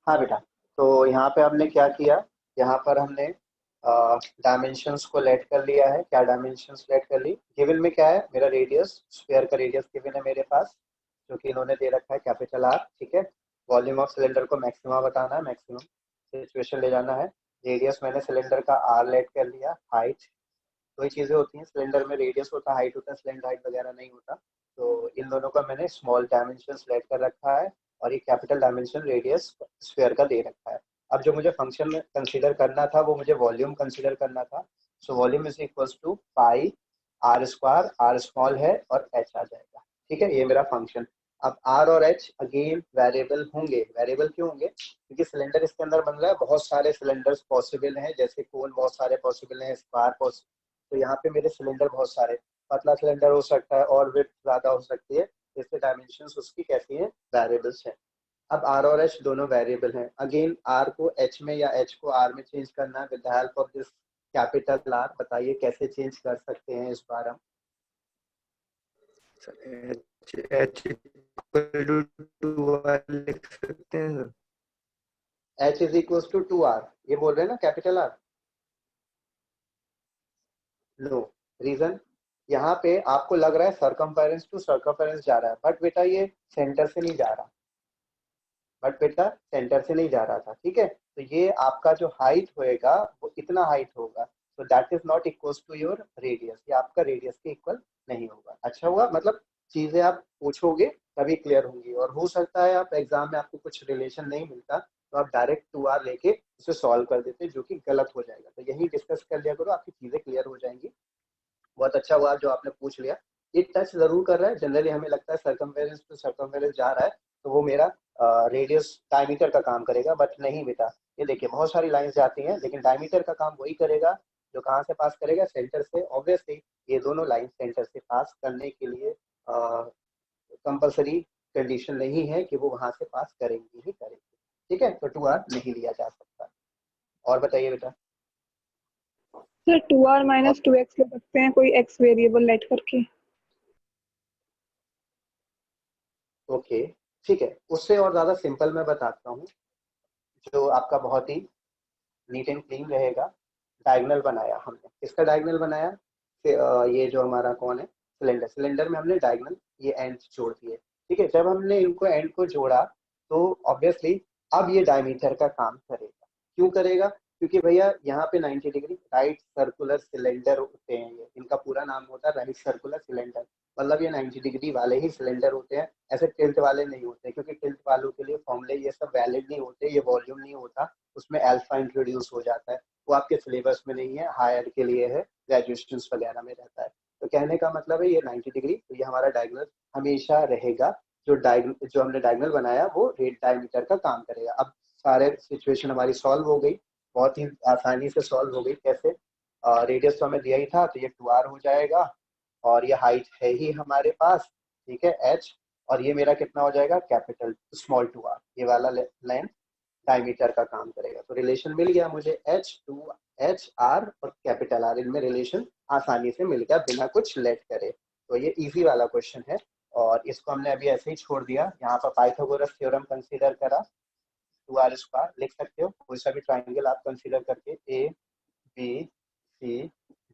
हाँ बेटा, तो यहाँ पे हमने क्या किया, यहाँ पर हमने डायमेंशंस को लेट कर लिया है। क्या डायमेंशंस लेट कर ली, गिवन में क्या है, मेरा रेडियस, स्फीयर का रेडियस गिवन है मेरे पास, जो कि इन्होंने दे रखा है कैपिटल आर, ठीक है। वॉल्यूम ऑफ सिलेंडर को मैक्सिमा बताना है, मैक्सिमम सिचुएशन ले जाना है। रेडियस मैंने सिलेंडर का आर लेट कर लिया। हाइट, दो ही चीज़ें होती हैं सिलेंडर में, रेडियस होता है, हाइट होता है, सिलेंडर हाइट वगैरह नहीं होता। तो इन दोनों का मैंने स्मॉल डायमेंशन लेट कर रखा है, और ये कैपिटल डायमेंशन रेडियस स्फीयर का दे रखा है। अब जो मुझे फंक्शन में कंसीडर करना था वो मुझे वॉल्यूम कंसीडर करना था। So volume is equals to pi r square, r small है और एच आ जाएगा, ठीक है, ये मेरा फंक्शन। अब आर और एच अगेन वेरिएबल होंगे। वेरिएबल क्यों होंगे, क्योंकि सिलेंडर इसके अंदर बन रहा है, बहुत सारे सिलेंडर्स पॉसिबल हैं, जैसे कोन बहुत सारे पॉसिबल हैं, स्क्वायर पॉसिबल। तो यहाँ पे मेरे सिलेंडर बहुत सारे, पतला सिलेंडर हो सकता है और विड्थ ज्यादा हो सकती है, इसके डायमेंशंस उसकी कैसी हैं, वेरिएबल्स हैं। अब आर और एच दोनों वेरिएबल हैं। अगेन आर को एच में या एच को आर में चेंज करना है with the help of this capital R. बताइए कैसे चेंज कर सकते हैं इस बार हम। एच इक्वल टू 2r लिख सकते हैं sir. H is equal to 2r, ये बोल रहे हैं ना कैपिटल आर। नो, रीजन, यहाँ पे आपको लग रहा है सरकमफेरेंस टू सरकमफेरेंस जा रहा है, बट बेटा ये सेंटर से नहीं जा रहा, जा रहा था, ठीक है। तो ये आपका जो हाइट होएगा वो इतना हाइट होगा, तो that is not equal to your radius, ये आपका रेडियस के इक्वल नहीं होगा। अच्छा हुआ, मतलब चीजें आप पूछोगे तभी क्लियर होंगी, और हो सकता है आप एग्जाम में आपको कुछ रिलेशन नहीं मिलता तो आप डायरेक्ट 2r लेके उसे सॉल्व कर देते, जो कि गलत हो जाएगा। तो यही डिस्कस कर लिया करो, आपकी चीजें क्लियर हो जाएंगी। बहुत अच्छा हुआ जो आपने पूछ लिया। ये टच जरूर कर रहा है, जनरली हमें लगता है सरकमफेरेंस टू सरकमफेरेंस जा रहा है तो वो मेरा रेडियस डायमीटर का काम करेगा, बट नहीं बेटा। ये देखिए बहुत सारी लाइंस जाती हैं, लेकिन डायमीटर का काम वही करेगा जो कहाँ से पास करेगा, सेंटर से। ऑब्वियसली ये दोनों लाइन सेंटर से पास करने के लिए कंपलसरी कंडीशन नहीं है कि वो वहां से पास करेंगे ही करेंगे, ठीक है। तो 2r नहीं लिया जा सकता। और बताइए बेटा। सर 2r माइनस 2x ले सकते हैं कोई x वेरिएबल लेट करके। ओके, ठीक है, उससे और ज्यादा सिंपल मैं बताता हूँ, जो आपका बहुत ही नीट एंड क्लीन रहेगा। डायगोनल बनाया हमने, किसका डायगोनल बनाया, ये जो हमारा कौन है, सिलेंडर। सिलेंडर में हमने डायगोनल ये एंड जोड़ दिए, ठीक है। जब हमने इनको एंड को जोड़ा तो ऑब्वियसली अब ये डायमीटर का काम करेगा। क्यों करेगा, क्योंकि भैया यहाँ पे 90 डिग्री राइट सर्कुलर सिलेंडर होते हैं, ये इनका पूरा नाम होता है राइट सर्कुलर सिलेंडर। मतलब ये 90 डिग्री वाले ही सिलेंडर होते हैं, ऐसे टिल्ट वाले नहीं होते, क्योंकि टिल्ट वालों के लिए फॉर्मूले ये सब वैलिड नहीं होते, ये वॉल्यूम नहीं होता, उसमें अल्फा इंट्रोड्यूस हो जाता है, वो आपके सिलेबस में नहीं है, हायर के लिए है, ग्रेजुएशन वगैरह में रहता है। तो कहने का मतलब है ये 90 डिग्री, तो ये हमारा डायगोनल हमेशा रहेगा। जो हमने डायगोनल बनाया वो रेड डायमीटर का काम करेगा। अब सारे सिचुएशन हमारी सॉल्व हो गई, बहुत ही आसानी से सॉल्व हो गई। कैसे, रेडियस तो हमें दिया ही था, तो ये 2r हो जाएगा, और ये हाइट है ही हमारे पास, ठीक है, h, और ये मेरा कितना हो जाएगा, कैपिटल स्मॉल 2r, ये वाला लेंथ डायमीटर का काम करेगा। तो रिलेशन मिल गया मुझे, h2h r और कैपिटल R, इनमें रिलेशन आसानी से मिल गया बिना कुछ लेट करे। तो ये इजी वाला क्वेश्चन है, और इसको हमने अभी ऐसे ही छोड़ दिया। यहाँ पर पाइथागोरस थ्योरम कंसीडर करा, 2r स्क्वायर लिख सकते हो, कोई सा भी ट्राइंगल आप कंसीडर करके, A B C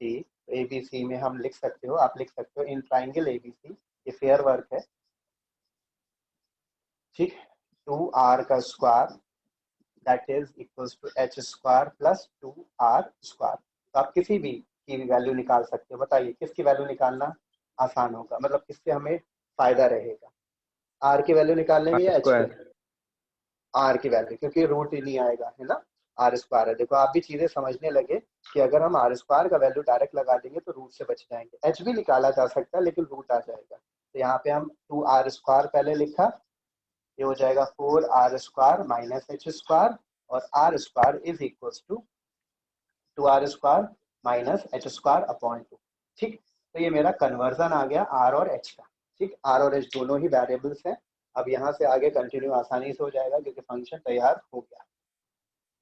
D, A B C में हम लिख सकते हो, आप लिख सकते हो इन ट्राइंगल ए बी सी, ये फेयर वर्क है, ठीक। 2r का square that is equals to h square plus 2r square. तो आप किसी भी की वैल्यू निकाल सकते हो, बताइए किसकी वैल्यू निकालना आसान होगा, मतलब किससे हमें फायदा रहेगा, r की वैल्यू निकालने में या h की, r की वैल्यू, क्योंकि रूट ही नहीं आएगा, है ना, आर स्क्वायर है। देखो आप भी चीजें समझने लगे कि अगर हम आर स्क्वायर का वैल्यू डायरेक्ट लगा देंगे तो रूट से बच जाएंगे। एच भी निकाला जा सकता है लेकिन रूट आ जाएगा, तो यहाँ पे हम 2r स्क्वायर पहले लिखा, ये हो जाएगा 4r square minus h square, और r square is equal to 2r square minus h square upon 2, ठीक। तो ये मेरा कन्वर्जन आ गया r और h का, ठीक। r और h दोनों ही वेरिएबल्स हैं। अब यहाँ से आगे कंटिन्यू आसानी से हो जाएगा क्योंकि फंक्शन तैयार हो गया।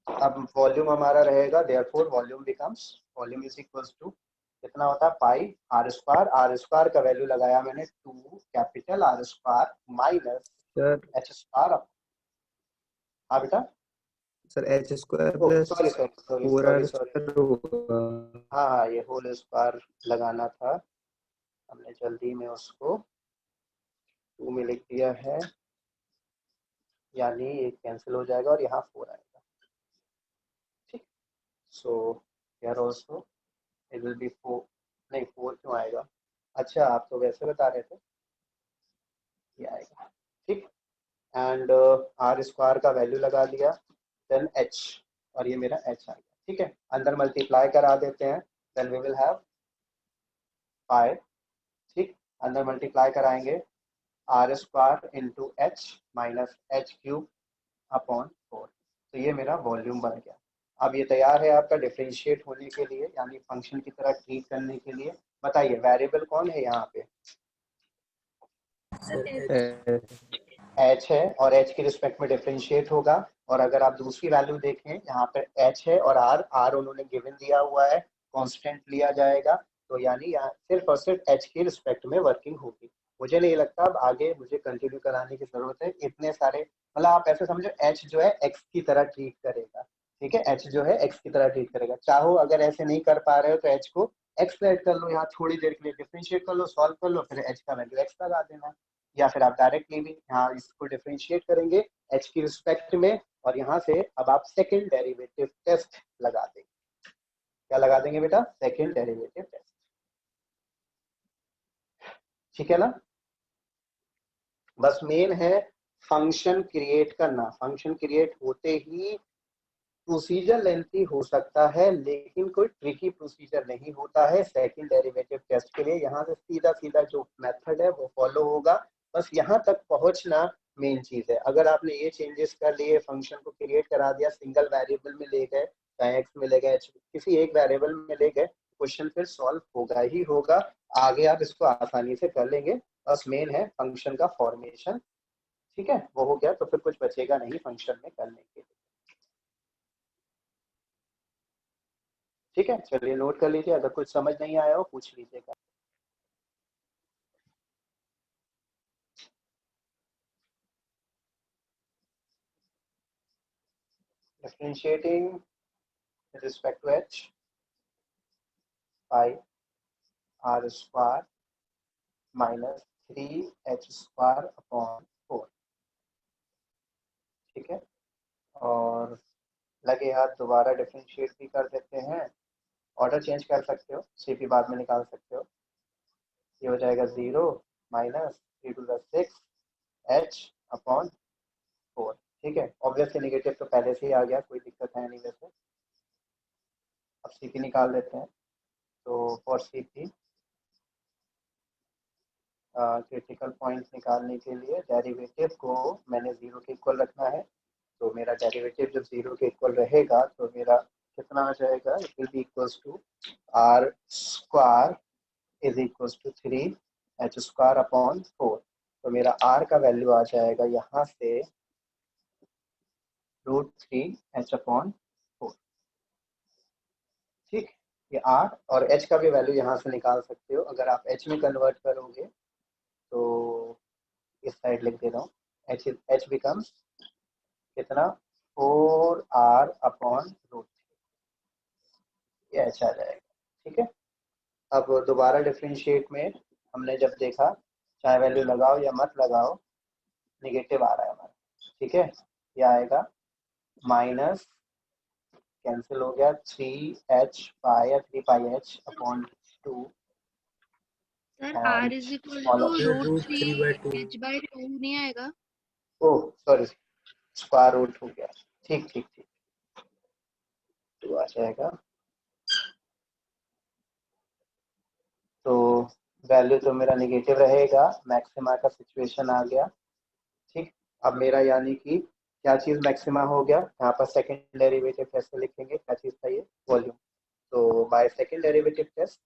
अब वॉल्यूम हमारा रहेगा, therefore volume becomes, volume is equals to कितना होता है, पाई आर स्क्वायर का वैल्यू लगाया मैंने 2 capital r square minus h square. हाँ बेटा, sir h square O plus sorry sorry sorry four sorry r sorry, square होगा। हाँ हाँ ये होल स्क्वायर लगाना था, हमने जल्दी में उसको 2 में लिख दिया है, यानी ये कैंसिल हो जाएगा और यहाँ 4 आएगा। ठीक, so here also it will B 4, नहीं 4 क्यों आएगा, अच्छा आप तो वैसे बता रहे थे, ये आएगा। ठीक, एंड आर स्क्वायर का वैल्यू लगा दिया, देन एच, और ये मेरा एच आ गया। ठीक है, अंदर मल्टीप्लाई करा देते हैं, then we will have pi. ठीक, अंदर मल्टीप्लाई कराएंगे, r square into h minus h cube upon 4, तो ये मेरा वॉल्यूम बन गया। अब ये तैयार है आपका डिफरेंशिएट होने के लिए, यानी फंक्शन की तरह ट्रीट करने के लिए। बताइए वेरिएबल कौन है यहाँ पे, एच है, और एच के रिस्पेक्ट में डिफरेंशिएट होगा। और अगर आप दूसरी वैल्यू देखें, यहाँ पे एच है और आर उन्होंने गिवन दिया हुआ है, कांस्टेंट लिया जाएगा, तो यानी यहाँ सिर्फ और सिर्फ एच के रिस्पेक्ट में वर्किंग होगी। मुझे नहीं लगता अब आगे मुझे कंटिन्यू कराने की जरूरत है, इतने सारे, मतलब आप ऐसे समझो एच जो है एक्स की तरह ट्रीट करेगा। ठीक है, एच जो है एक्स की तरह ट्रीट करेगा। चाहो अगर ऐसे नहीं कर पा रहे हो तो एच को एक्स ऐड कर लो, यहाँ थोड़ी देर के लिए डिफरेंशिएट कर लो, सॉल्व कर लो, फिर एच का वैल्यू एक्स लगा देना, या फिर आप डायरेक्टली भी यहाँ इसको डिफरेंशिएट करेंगे एच की रिस्पेक्ट में, और यहाँ से अब आप सेकेंड डेरिवेटिव टेस्ट लगा देंगे। क्या लगा देंगे बेटा, सेकेंड डेरिवेटिव टेस्ट। ठीक है ना, बस मेन है फंक्शन क्रिएट करना। फंक्शन क्रिएट होते ही प्रोसीजर लेंथी हो सकता है, लेकिन कोई ट्रिकी प्रोसीजर नहीं होता है सेकंड डेरिवेटिव टेस्ट के लिए। यहाँ से सीधा सीधा जो मेथड है वो फॉलो होगा, बस यहाँ तक पहुंचना मेन चीज है। अगर आपने ये चेंजेस कर लिए, फंक्शन को क्रिएट करा दिया, सिंगल वेरिएबल में ले गए, चाहे एक्स में ले गए, किसी एक वेरिएबल में ले गए, क्वेश्चन फिर सॉल्व होगा ही होगा। आगे आप इसको आसानी से कर लेंगे, बस मेन है फंक्शन का फॉर्मेशन। ठीक है, वो हो गया तो फिर कुछ बचेगा नहीं फंक्शन में करने के लिए। ठीक है, चलिए नोट कर लीजिए, अगर कुछ समझ नहीं आया हो पूछ लीजिएगा। Differentiating with respect to h by r square minus 3h square upon 4। ठीक है, और लगे हाथ दोबारा डिफरेंशिएट भी कर देते हैं, ऑर्डर चेंज कर सकते हो, सीपी बाद में निकाल सकते हो। ये हो जाएगा 0 minus 3 to the 6 h upon 4। ठीक है, ऑब्वियसली नेगेटिव तो पहले से ही आ गया, कोई दिक्कत है नहीं वैसे। अब सीपी निकाल देते हैं, तो फॉर सीपी क्रिटिकल पॉइंट निकालने के लिए डेरिवेटिव को मैंने 0 के इक्वल रखना है, तो मेरा डेरिवेटिव जब 0 के इक्वल रहेगा तो मेरा कितना आ जाएगा, it will be equals to r square is equals to 3h square upon 4। तो मेरा r का वैल्यू आ जाएगा यहाँ से √3h अपॉन 4। ठीक, ये r और h का भी वैल्यू यहाँ से निकाल सकते हो। अगर आप h में कन्वर्ट करोगे तो इस साइड लिख दे रहा हूँ, h बिकम्स कितना 4r अपॉन √3, ये h आ जाएगा। ठीक है, अब दोबारा डिफरेंशिएट में हमने जब देखा, चाहे वैल्यू लगाओ या मत लगाओ, निगेटिव आ रहा है हमारा। ठीक है, ये आएगा माइनस, कैंसिल हो गया, 3h पाई या 3πh upon 2 sir and r is equal small, to √3h/2 नहीं आएगा? ओह सॉरी, स्क्वायर रूट हो गया। ठीक ठीक ठीक, 2 आ जाएगा, तो वैल्यू तो मेरा निगेटिव रहेगा, मैक्सिमा का सिचुएशन आ गया। ठीक, अब मेरा यानी कि क्या चीज़ मैक्सिमा हो गया, यहाँ पर सेकंड डेरिवेटिव कैसे लिखेंगे, क्या चीज़ था ये, वॉल्यूम। तो by second derivative test,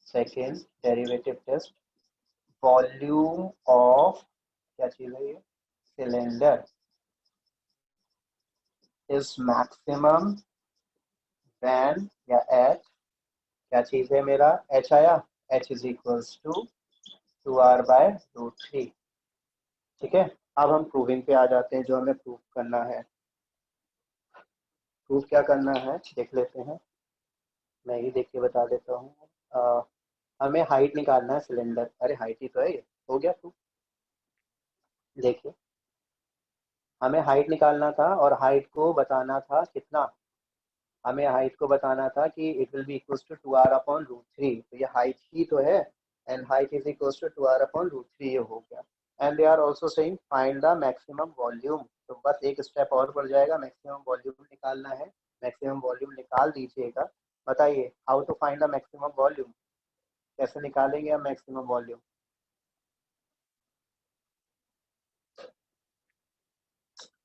second derivative test, volume of क्या चीज़ है ये, सिलेंडर इज मैक्सिमम व्हेन या एट, क्या चीज़ है मेरा, एच आया, H is equals to 2r/√3। ठीक है, अब हम प्रूविंग पे आ जाते हैं, जो हमें प्रूव करना है। प्रूव क्या करना है देख लेते हैं, मैं ही देख के बता देता हूँ। हमें हाइट निकालना है सिलेंडर, अरे हाइट ही तो है ये, हो गया प्रूफ। देखिए हमें हाइट निकालना था और हाइट को बताना था कितना, हमें हाइट को बताना था कि it will be equal to 2r/√3, तो ये हाइट ही तो है, and height is equal to 2r/√3, ये हो गया। And they are also saying find the maximum volume, तो बस एक स्टेप और पड़ जाएगा, मैक्सिमम वॉल्यूम निकालना है। मैक्सिमम वॉल्यूम निकाल दीजिएगा। बताइए how to find the maximum volume, कैसे निकालेंगे हम मैक्सिमम वॉल्यूम?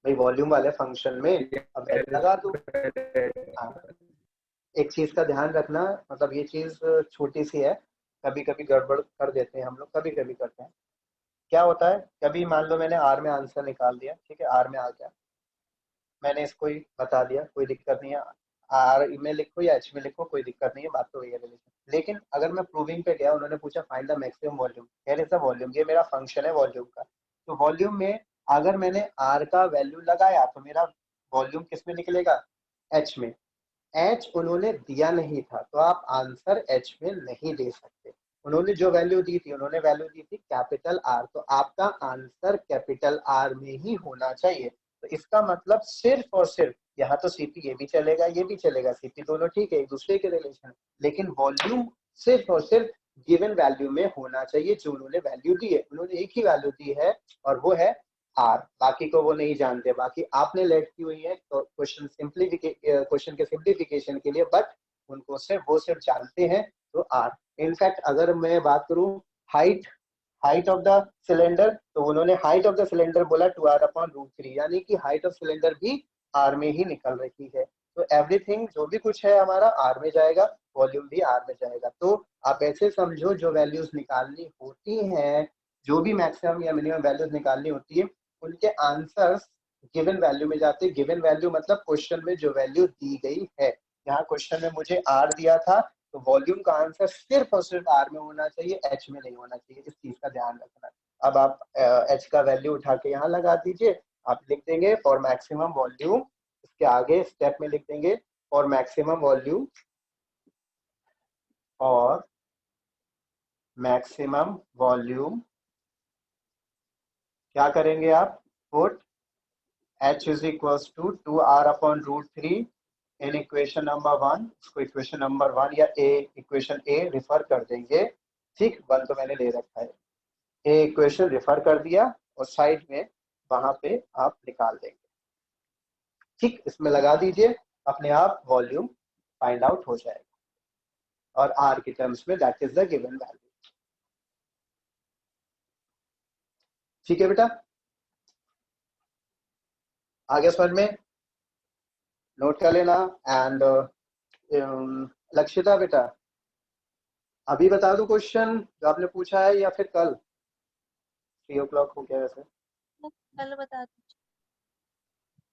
भाई वॉल्यूम वाले फंक्शन में अब वैल्यू लगा दो। हाँ, एक चीज का ध्यान रखना, मतलब ये चीज छोटी सी है, कभी कभी गड़बड़ कर देते हैं हम लोग, कभी कभी करते हैं। क्या होता है, कभी मान लो मैंने आर में आंसर निकाल दिया, ठीक है, आर में आ गया, मैंने इसको ही बता दिया, कोई दिक्कत नहीं है, आर में लिखो या एच में लिखो, कोई दिक्कत नहीं है, बात तो वही है रिलेशन। लेकिन अगर मैं प्रूविंग पे गया, उन्होंने पूछा find the maximum volume, here is the volume, ये मेरा फंक्शन है वॉल्यूम का, तो वॉल्यूम में अगर मैंने आर का वैल्यू लगाया तो मेरा वॉल्यूम किस में निकलेगा, एच में। एच उन्होंने दिया नहीं था, तो आप आंसर एच में नहीं दे सकते। उन्होंने जो वैल्यू दी थी, उन्होंने वैल्यू दी थी कैपिटल आर, तो आपका आंसर कैपिटल आर में ही होना चाहिए। तो इसका मतलब सिर्फ और सिर्फ, यहाँ तो सीपी ये भी चलेगा ये भी चलेगा, सीपी दोनों ठीक है, एक दूसरे के रिलेशन, लेकिन वॉल्यूम सिर्फ और सिर्फ गिवन वैल्यू में होना चाहिए, जो उन्होंने वैल्यू दी है। उन्होंने एक ही वैल्यू दी है और वो है आर, बाकी को वो नहीं जानते, बाकी आपने लेट की हुई है क्वेश्चन क्वेश्चन के सिंप्लीफिकेशन के लिए, बट उनको सिर्फ वो सिर्फ जानते हैं तो आर। इनफैक्ट अगर मैं बात करूं height, height of the cylinder, तो उन्होंने हाइट ऑफ द सिलेंडर बोला 2r/√3, यानी कि हाइट ऑफ सिलेंडर भी आर में ही निकल रही है। तो एवरीथिंग जो भी कुछ है हमारा आर में जाएगा, वॉल्यूम भी आर में जाएगा। तो आप ऐसे समझो, जो वैल्यूज निकालनी होती हैं, जो भी मैक्सिमम या मिनिमम वैल्यूज निकालनी होती है, उनके आंसर्स गिवन वैल्यू में जाते हैं। गिवन वैल्यू मतलब क्वेश्चन में जो वैल्यू दी गई है। यहाँ क्वेश्चन में मुझे आर दिया था, तो वॉल्यूम का आंसर सिर्फ और सिर्फ आर में होना चाहिए, एच में नहीं होना चाहिए, इस चीज का ध्यान रखना। अब आप एच का वैल्यू उठा के यहाँ लगा दीजिए, आप लिख देंगे फॉर मैक्सिमम वॉल्यूम, इसके आगे स्टेप में लिख देंगे फॉर मैक्सिमम वॉल्यूम, और मैक्सिमम वॉल्यूम क्या करेंगे आप, put h is equals to 2r/√3 in equation number 1, इसको इक्वेशन नंबर 1 या ए इक्वेशन ए रिफर कर देंगे, ठीक, 1 तो मैंने ले रखा है, ए इक्वेशन रिफर कर दिया और साइड में वहां पे आप निकाल देंगे, ठीक, इसमें लगा दीजिए, अपने आप वॉल्यूम फाइंड आउट हो जाएगा, और आर की टर्म्स में that is the given value. ठीक है बेटा, आगे समझ में, नोट कर लेना। एंड लक्षिता बेटा, अभी बता दो क्वेश्चन जो आपने पूछा है या फिर कल? 3 o'clock हो गया वैसे, कल बता दीजिए।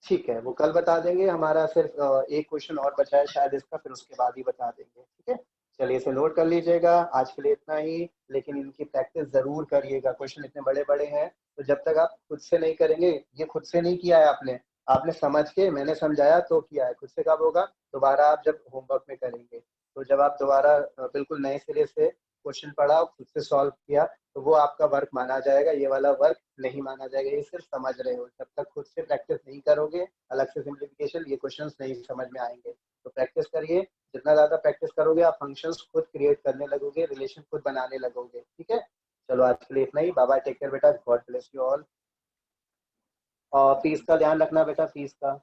ठीक है, वो कल बता देंगे, हमारा सिर्फ एक क्वेश्चन और बचा है शायद इसका, फिर उसके बाद ही बता देंगे, ठीक है। चलिए इसे नोट कर लीजिएगा, आज के लिए इतना ही, लेकिन इनकी प्रैक्टिस जरूर करिएगा, क्वेश्चन इतने बड़े बड़े हैं, तो जब तक आप खुद से नहीं करेंगे, ये खुद से नहीं किया है आपने, आपने समझ के, मैंने समझाया तो किया है, खुद से कब होगा, दोबारा आप जब होमवर्क में करेंगे, तो जब आप दोबारा बिल्कुल नए सिरे से क्वेश्चन पढ़ा, खुद से सॉल्व किया, तो वो आपका वर्क माना जाएगा, ये वाला वर्क नहीं माना जाएगा, ये सिर्फ समझ रहे हो, जब तक खुद से प्रैक्टिस नहीं करोगे अलग से सिंप्लीफिकेशन, ये क्वेश्चंस नहीं समझ में आएंगे। तो प्रैक्टिस करिए, जितना ज्यादा प्रैक्टिस करोगे आप फंक्शंस खुद क्रिएट करने लगोगे, रिलेशन खुद बनाने लगोगे, ठीक है। चलो आज के लिए इतना ही, बाय बाय, टेक केयर बेटा, गॉड ब्लेस यू ऑल। और फीस का ध्यान रखना बेटा, फीस का।